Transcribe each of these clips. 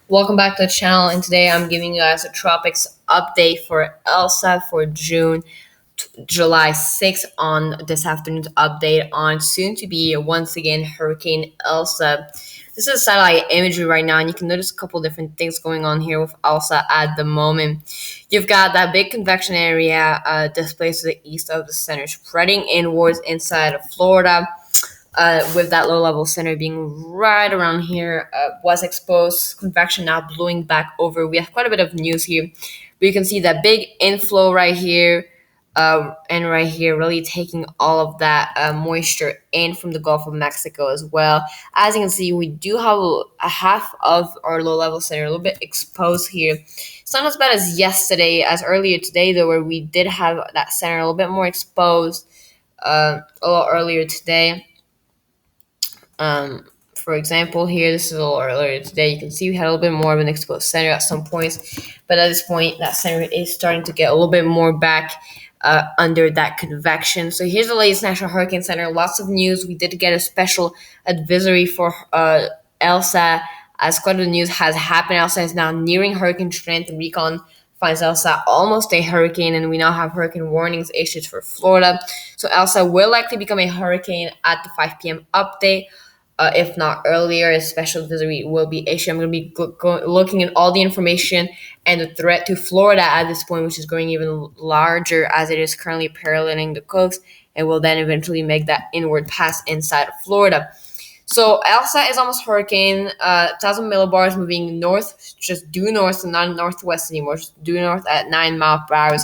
Welcome back to the channel, and today I'm giving you guys a tropics update for Elsa for July 6th on this afternoon's update on soon to be once again Hurricane Elsa. This is satellite imagery right now, and you can notice a couple different things going on here with Elsa at the moment. You've got that big convection area displaced to the east of the center, spreading inwards inside of Florida. With that low level center being right around here, was exposed, convection now blowing back over. We have quite a bit of news here, but you can see that big inflow right here and right here, really taking all of that moisture in from the Gulf of Mexico as well. As you can see, we do have a half of our low level center a little bit exposed here. It's not as bad as yesterday, as earlier today, though, where we did have that center a little bit more exposed a little earlier today. For example, here, this is a little earlier today. You can see we had a little bit more of an exposed center at some points, but at this point, that center is starting to get a little bit more back under that convection. So here's the latest National Hurricane Center. Lots of news. We did get a special advisory for Elsa, as quite a bit of news has happened. Elsa is now nearing hurricane strength. Recon finds Elsa almost a hurricane, and we now have hurricane warnings issued for Florida. So Elsa will likely become a hurricane at the 5 p.m. update. If not earlier, a special advisory will be issued. I'm going to be looking at all the information and the threat to Florida at this point, which is growing even larger as it is currently paralleling the coast and will then eventually make that inward pass inside of Florida. So Elsa is almost hurricane. 1,000 millibars moving north, just due north and not northwest anymore, just due north at 9 miles per hour.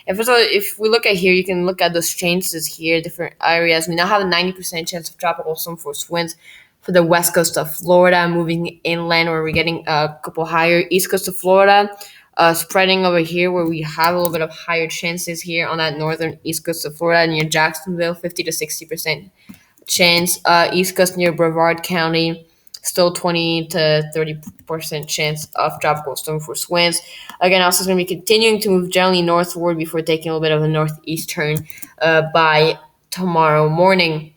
If we look at here, you can look at those chances here, different areas. We now have a 90% chance of tropical storm force winds for the west coast of Florida, moving inland where we're getting a couple higher. East coast of Florida, spreading over here where we have a little bit of higher chances here on that northern east coast of Florida near Jacksonville, 50 to 60% chance. East coast near Brevard County, still 20 to 30% chance of tropical storm force winds. Again, also going to be continuing to move generally northward before taking a little bit of a northeast turn by tomorrow morning.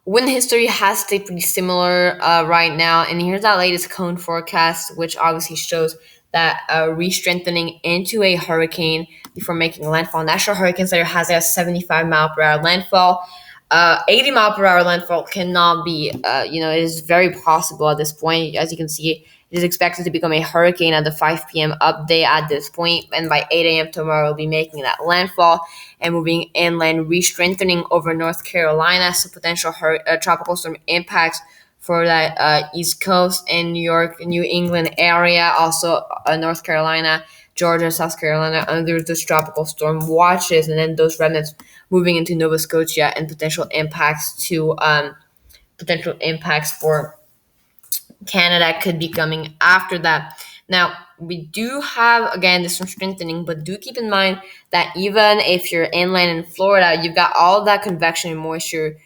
Wind history has stayed pretty similar right now, and here's that latest cone forecast, which obviously shows that re-strengthening into a hurricane before making landfall. National Hurricane Center has a 75 mile per hour landfall. 80 mile per hour landfall cannot be, it is very possible at this point. As you can see, it is expected to become a hurricane at the 5 p.m. update at this point, and by 8 a.m. tomorrow, we'll be making that landfall and moving inland, re-strengthening over North Carolina. So potential tropical storm impacts for that East Coast and New York, New England area, also North Carolina, Georgia, South Carolina under those tropical storm watches, and then those remnants moving into Nova Scotia and potential impacts for Canada could be coming after that. Now, we do have, again, this one strengthening, but do keep in mind that even if you're inland in Florida, you've got all of that convection and moisture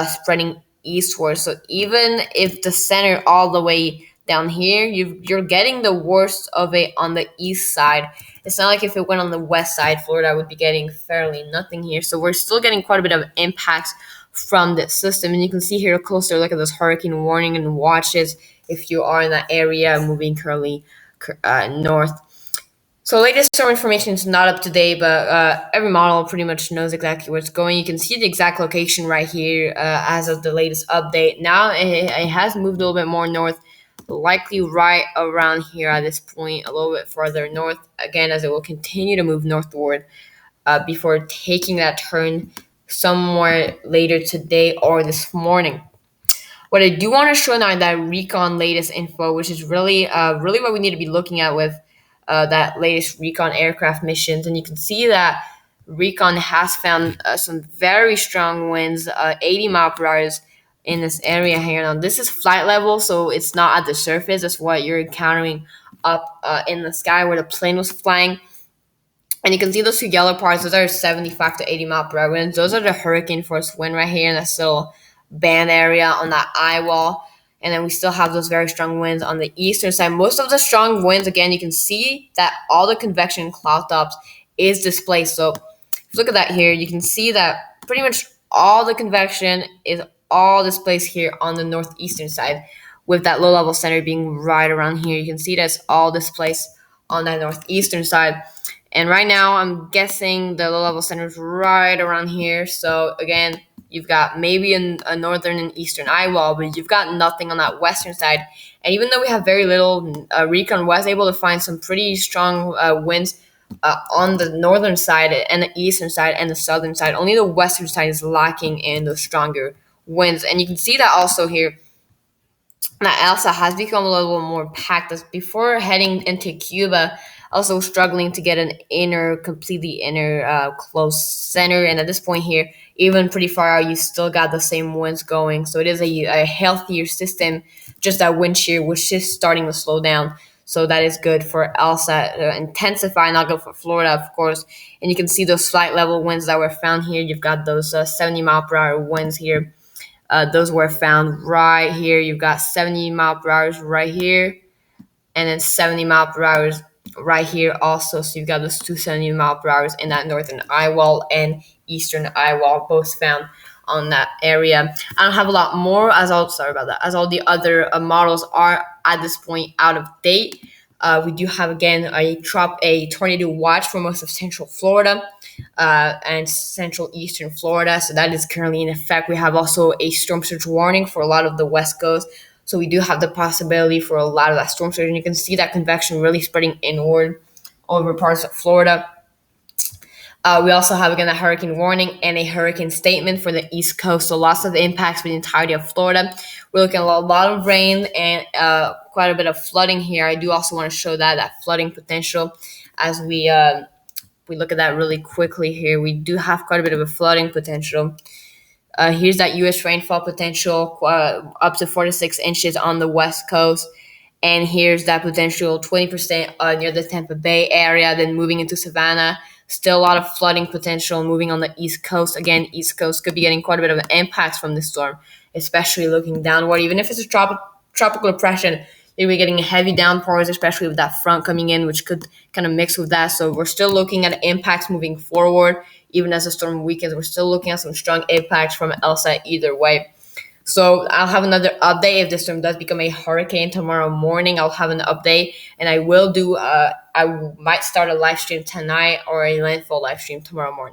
spreading eastward. So even if the center all the way down here, you're getting the worst of it on the east side. It's not like if it went on the west side, Florida would be getting fairly nothing here. So we're still getting quite a bit of impacts from this system. And you can see here a closer look at this hurricane warning and watches if you are in that area moving currently north. So latest storm information is not up to date, but every model pretty much knows exactly where it's going. You can see the exact location right here as of the latest update. Now it has moved a little bit more north, likely right around here at this point, a little bit further north, again, as it will continue to move northward before taking that turn somewhere later today or this morning. What I do want to show now is that recon latest info, which is really what we need to be looking at with that latest recon aircraft missions. And you can see that recon has found some very strong winds, 80 mile per hour in this area here. Now, this is flight level, so it's not at the surface. That's what you're encountering up in the sky where the plane was flying. And you can see those two yellow parts. Those are 75 to 80 mile per hour winds. Those are the hurricane force wind right here in this little band area on that eye wall. And then we still have those very strong winds on the eastern side. Most of the strong winds, again, you can see that all the convection cloud tops is displaced. So if you look at that here, you can see that pretty much all the convection is all displaced here on the northeastern side, with that low level center being right around here. You can see that's all displaced on that northeastern side. And right now, I'm guessing the low level center is right around here. So again, you've got maybe a northern and eastern eye wall, but you've got nothing on that western side. And even though we have very little, recon was able to find some pretty strong winds on the northern side and the eastern side and the southern side. Only the western side is lacking in those stronger winds. And you can see that also here. That Elsa has become a little more packed. As before heading into Cuba, also struggling to get an completely inner close center. And at this point here, even pretty far out, you still got the same winds going. So it is a healthier system. Just that wind shear was just starting to slow down. So that is good for Elsa to intensify, not good for Florida, of course. And you can see those flight level winds that were found here. You've got those 70-mile-per-hour winds here. Those were found right here. You've got 70 mile per hour right here, and then 70 mile per hour right here also. So you've got those 270 mile per hour in that northern eye wall and eastern eye wall, both found on that area. I don't have a lot more, as all the other models are at this point out of date. We do have again a tornado watch for most of central Florida and central eastern Florida. So that is currently in effect. We have also a storm surge warning for a lot of the west coast. So we do have the possibility for a lot of that storm surge. And you can see that convection really spreading inward over parts of Florida. We also have again a hurricane warning and a hurricane statement for the East Coast. So lots of impacts for the entirety of Florida. We're looking at a lot of rain and quite a bit of flooding here. I do also want to show that flooding potential as we look at that really quickly here. We do have quite a bit of a flooding potential. Here's that U.S. rainfall potential, up to 4 to 6 inches on the west coast. And here's that potential 20% near the Tampa Bay area, then moving into Savannah. Still a lot of flooding potential moving on the East Coast. Again, East Coast could be getting quite a bit of an impact from this storm, especially looking downward. Even if it's a tropical depression, you'll be getting heavy downpours, especially with that front coming in, which could kind of mix with that. So we're still looking at impacts moving forward. Even as the storm weakens, we're still looking at some strong impacts from Elsa either way. So I'll have another update if this storm does become a hurricane tomorrow morning. I'll have an update, and I will do. I might start a live stream tonight or a landfall live stream tomorrow morning.